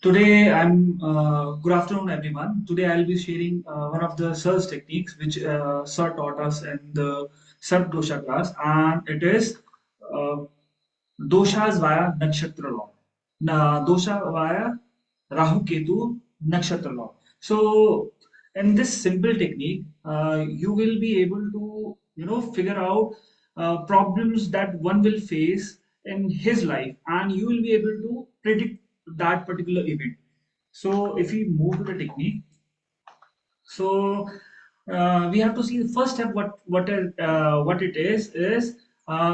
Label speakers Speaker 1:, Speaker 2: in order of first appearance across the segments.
Speaker 1: Today, good afternoon, everyone. Today, I'll be sharing one of the search techniques which Sir taught us in the Sar Dosha class, and it is uh, Doshas via Nakshatra Law. Dosha via Rahu Ketu Nakshatra Law. So, in this simple technique, you will be able to figure out problems that one will face in his life, and you will be able to predict that particular event. So, if we move to the technique, so we have to see the first step. What it is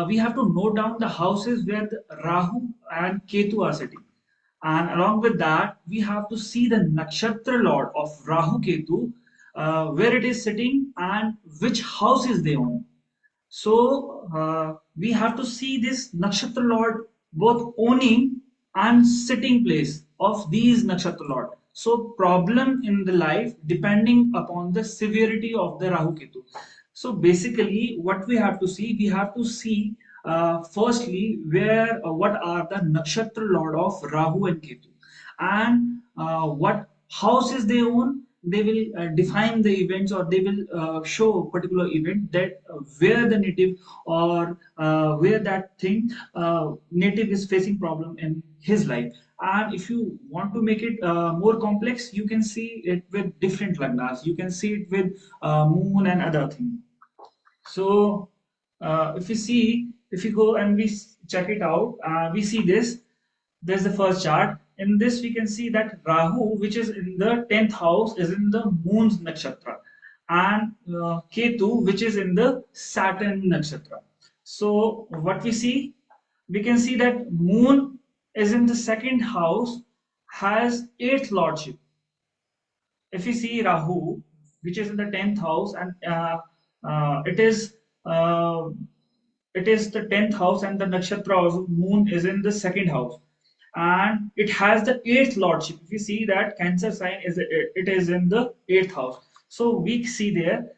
Speaker 1: we have to note down the houses where the Rahu and Ketu are sitting, and along with that, we have to see the Nakshatra Lord of Rahu Ketu, where it is sitting and which houses they own. So we have to see this nakshatra lord both owning and sitting place of these nakshatra lord. So problem in the life depending upon the severity of the Rahu Ketu. So basically, what we have to see firstly where what are the nakshatra lord of Rahu and Ketu, and what houses they own. They will define the events, or they will show a particular event that where the native, or where that thing native is facing problem in his life. And if you want to make it more complex, you can see it with different lagnas, you can see it with moon and other things. So if we go and check it out, we see this. There's the first chart. In this, we can see that Rahu, which is in the 10th house, is in the Moon's nakshatra, and Ketu, which is in the Saturn nakshatra. So, what we can see that Moon is in the second house, has eighth lordship. If we see Rahu, which is in the 10th house, and uh, it is uh, it is the 10th house, and the nakshatra of moon is in the second house, and it has the eighth lordship. If you see that Cancer sign is it is in the eighth house, so we see there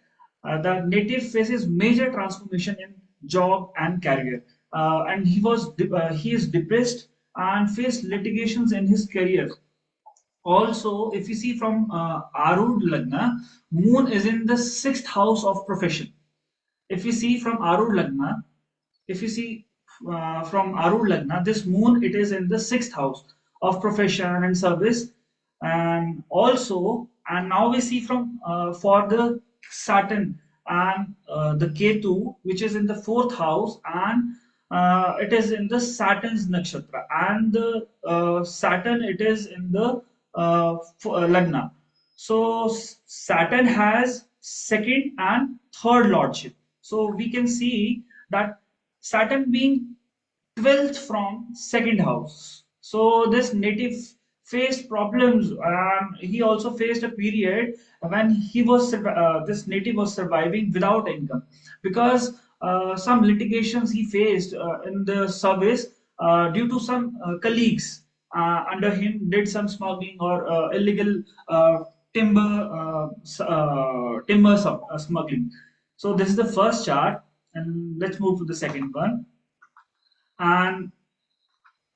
Speaker 1: the native faces major transformation in job and career, and he is depressed and faced litigations in his career. Also, if you see from Arud Lagna, Moon is in the sixth house of profession. If you see from Arud Lagna, if you see from Arud Lagna, this Moon, it is in the sixth house of profession and service. And also, and now we see from for the Saturn and the Ketu, which is in the fourth house, and it is in the Saturn's nakshatra, and the Saturn, it is in the Lagna. So Saturn has second and third lordship. So we can see that Saturn being 12th from second house. So this native faced problems, and he also faced a period when this native was surviving without income, because some litigations he faced in the service due to some colleagues under him did some smuggling or illegal timber smuggling. So this is the first chart, and let's move to the second one. And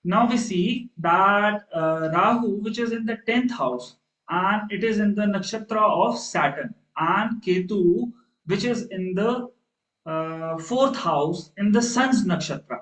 Speaker 1: now we see that Rahu, which is in the 10th house, and it is in the nakshatra of Saturn, and Ketu, which is in the fourth house in the Sun's nakshatra.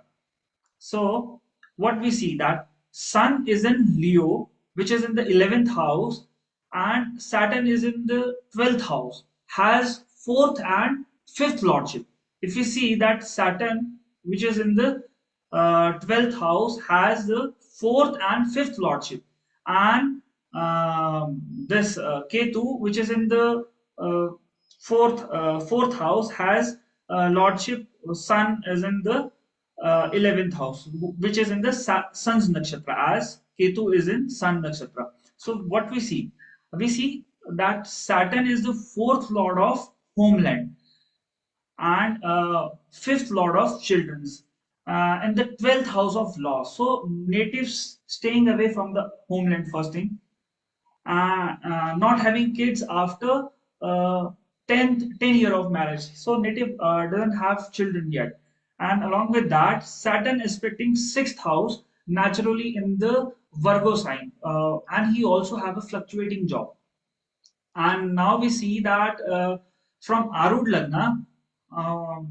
Speaker 1: So, what we see that Sun is in Leo, which is in the 11th house, and Saturn is in the 12th house, has fourth and fifth lordship. If you see that Saturn, which is in the 12th house, has the fourth and fifth lordship, and this Ketu, which is in the uh, fourth house, has lordship. Sun is in the 11th house, which is in the Sun's nakshatra, as Ketu is in Sun nakshatra. So what we see? We see that Saturn is the fourth lord of homeland, and fifth lord of children's, and the 12th house of law. So natives staying away from the homeland first thing, not having kids after 10 year of marriage. So native doesn't have children yet. And along with that, Saturn is splitting sixth house. naturally in the Virgo sign, and he also have a fluctuating job. And now we see that from Arud Lagna,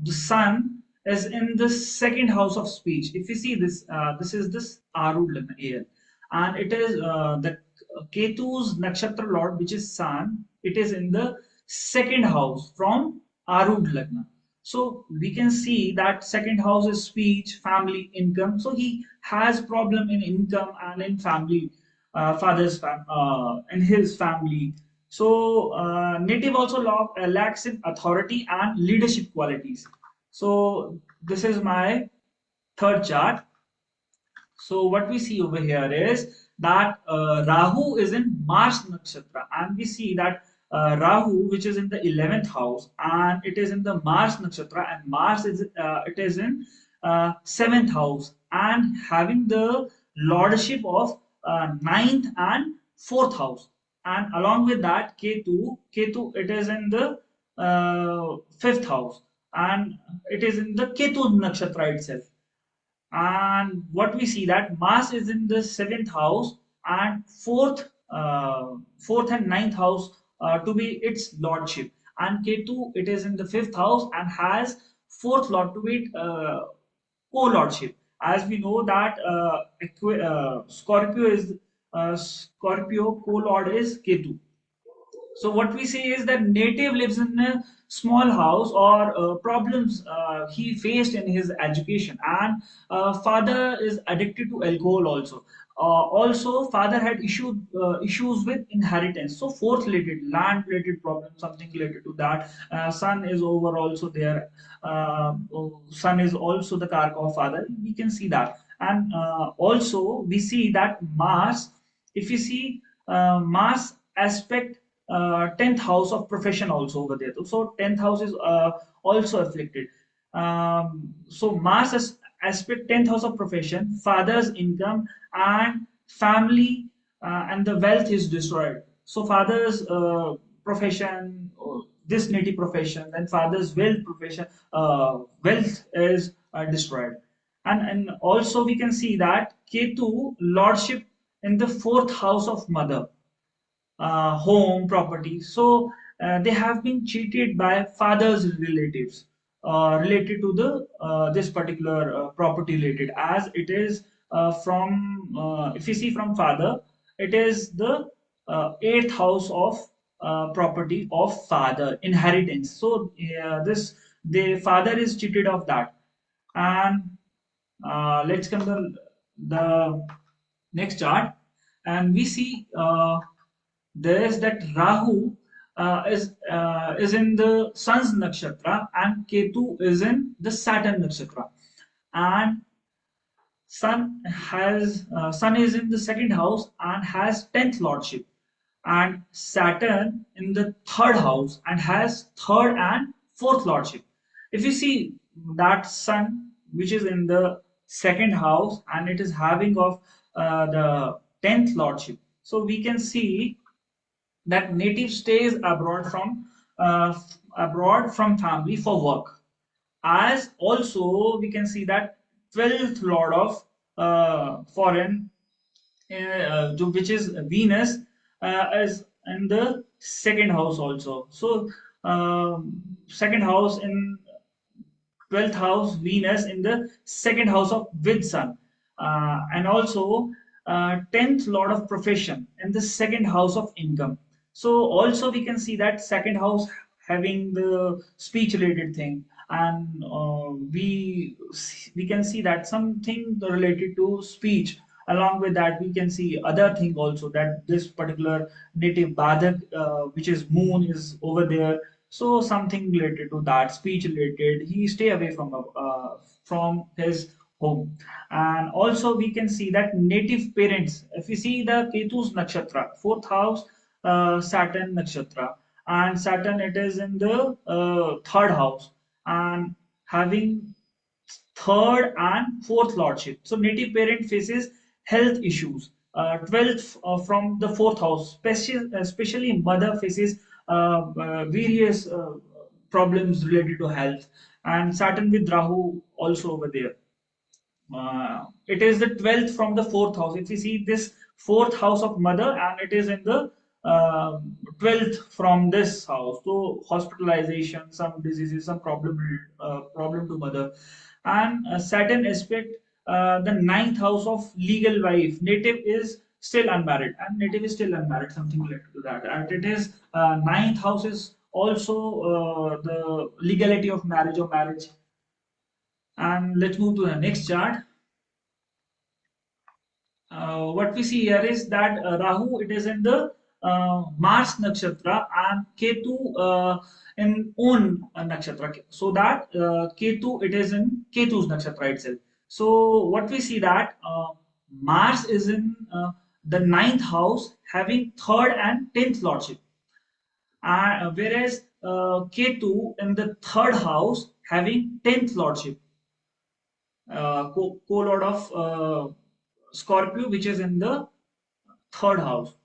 Speaker 1: the sun is in the second house of speech. If you see this, this is this Arud Lagna AL, and it is the Ketu's Nakshatra Lord, which is Sun. It is in the second house from Arud Lagna. So we can see that second house is speech, family, income. So he has problem in income and in family, in his family. So native also lacks in authority and leadership qualities. So this is my third chart. So what we see over here is that Rahu is in Mars Nakshatra, and we see that Rahu, which is in the 11th house, and it is in the Mars Nakshatra, and Mars is it is in 7th house, and having the lordship of 9th and 4th house, and along with that Ketu it is in the 5th house, and it is in the Ketu Nakshatra itself. And what we see that Mars is in the seventh house and fourth and ninth house to be its lordship, and Ketu it is in the fifth house and has fourth lord to be co-lordship. As we know that Scorpio co-lord is Ketu. So what we say is that native lives in a small house or problems he faced in his education, and father is addicted to alcohol also. Also, father had issues with inheritance. So fourth related, land related problem, something related to that. Son is over also there. Son is also the karka of father. We can see that, and also we see that Mars. If you see Mars aspect 10th house of profession also over there. So 10th house is also afflicted. So Mars aspect 10th house of profession, father's income and family, and the wealth is destroyed. So father's profession, this native profession, then father's wealth profession, wealth is destroyed. And also we can see that Ketu lordship in the fourth house of mother, home, property. So they have been cheated by father's relatives related to the this particular property related, as it is from if you see from father, it is the eighth house of property of father inheritance. So this the father is cheated of that. And let's come to the next chart, and we see there is that Rahu is in the Sun's nakshatra and Ketu is in the Saturn nakshatra, and Sun is in the second house and has 10th lordship, and Saturn in the third house and has third and fourth lordship. If you see that Sun, which is in the second house and it is having of the 10th lordship, so we can see that native stays uh, abroad from family for work. As also we can see that 12th lord of foreign, which is Venus, is in the second house also. So second house in 12th house, Venus in the second house of with Sun, and also 10th Lord of Profession in the second house of income. So also we can see that second house having the speech related thing, and we can see that something related to speech. Along with that, we can see other thing also, that this particular native Badak, which is moon, is over there. So something related to that, speech related, he stay away from his home. And also we can see that native parents, if you see the Ketu's nakshatra, fourth house, Saturn nakshatra, and Saturn it is in the third house and having third and fourth lordship. So native parent faces health issues. 12th from the fourth house, especially mother faces various problems related to health, and Saturn with Rahu also over there. it is the 12th from the fourth house. If you see this fourth house of mother, and it is in the 12th from this house, so hospitalization, some diseases, some problem to mother. And Saturn aspect the ninth house of legal wife. Native is still unmarried, and native is still unmarried, something related to that. And it is ninth house is also the legality of marriage or marriage. And let's move to the next chart. What we see here is that Rahu, it is in the Mars nakshatra, and Ketu in own nakshatra. So that Ketu, it is in Ketu's nakshatra itself. So what we see that Mars is in the ninth house, having third and tenth lordship, whereas Ketu in the third house, having tenth lordship, co-lord of Scorpio, which is in the third house.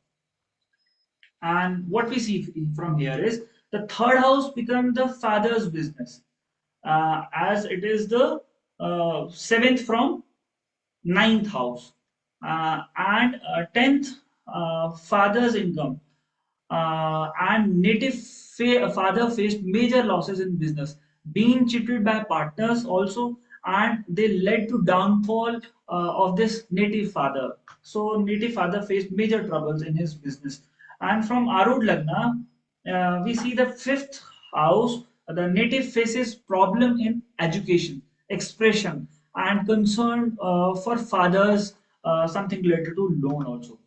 Speaker 1: And what we see from here is the third house become the father's business, as it is the seventh from ninth house, and tenth father's income, and native father faced major losses in business, being cheated by partners also, and they led to downfall of this native father. So native father faced major troubles in his business. And from Arud Lagna, we see the fifth house. The native faces problem in education, expression, and concern for fathers, something related to loan also.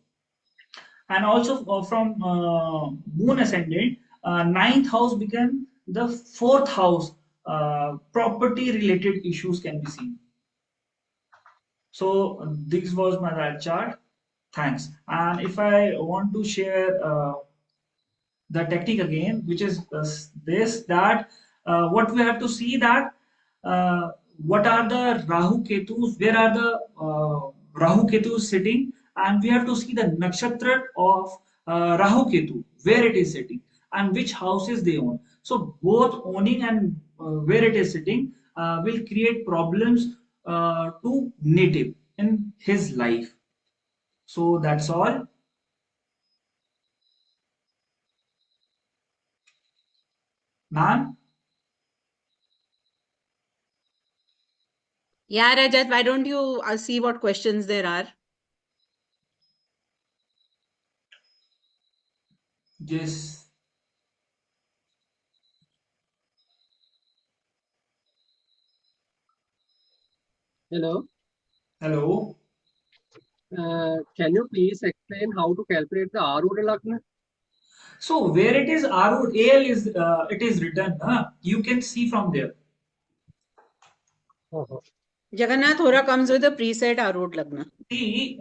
Speaker 1: And also from moon ascendant, ninth house became the fourth house. Property related issues can be seen. So this was my right chart. Thanks. And if I want to share the technique again, which is this, that what we have to see that what are the Rahu Ketus, where are the Rahu Ketus sitting, and we have to see the nakshatra of Rahu Ketu, where it is sitting, and which houses they own. So both owning and where it is sitting will create problems to native in his life. So that's all. Ma'am?
Speaker 2: Yeah, Rajat, why don't you see what questions there are?
Speaker 1: Yes.
Speaker 3: Hello.
Speaker 1: Hello.
Speaker 3: Can you please explain how to calculate the Arudha Lagna?
Speaker 1: So where it is Arud, AL is it is written. You can see from there.
Speaker 2: Jagannath Hora comes with a preset Arud Lagna.
Speaker 1: See,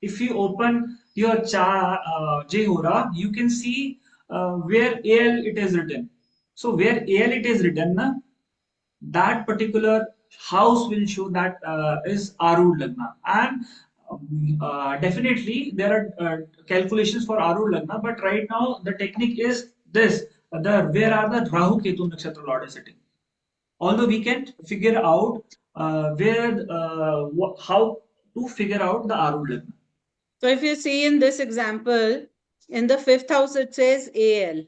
Speaker 1: if you open your Jehora, you can see where AL it is written. So where AL it is written, that particular house will show that is Arud Lagna. And definitely there are calculations for Arud Lagna, but right now the technique is this: the where are the Rahu Ketu Nakshatra Lord is sitting. Although we can figure out how to figure out the Arud Lagna.
Speaker 2: So if you see in this example, in the fifth house it says AL.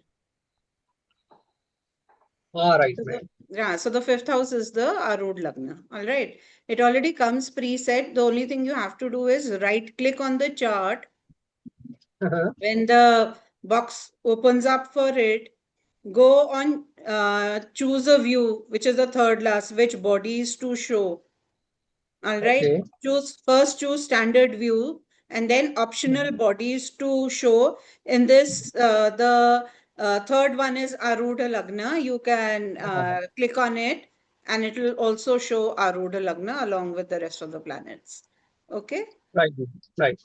Speaker 3: Right,
Speaker 2: So
Speaker 3: right.
Speaker 2: yeah, so the fifth house is the Arud Lagna. All right. It already comes preset. The only thing you have to do is right click on the chart. When the box opens up for it, go on choose a view, which is the third last, which bodies to show. All right.
Speaker 3: Okay.
Speaker 2: Choose standard view, and then optional bodies to show. In this, the third one is Arudha Lagna. You can click on it, and it will also show Arudha Lagna along with the rest of the planets. Okay.
Speaker 3: Right, right.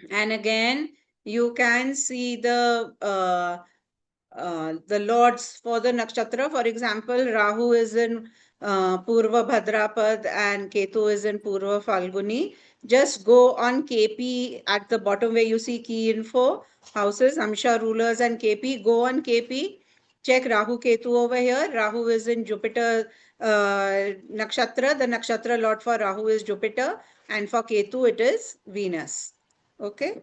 Speaker 2: And again, you can see the lords for the nakshatra. For example, Rahu is in Purva Bhadrapad and Ketu is in Purva Falguni. Just go on KP at the bottom where you see key info, houses, Amsha rulers and KP. Go on KP check Rahu Ketu over here. Rahu is in Jupiter Nakshatra. The Nakshatra Lord for Rahu is Jupiter, and for Ketu it is Venus. Okay.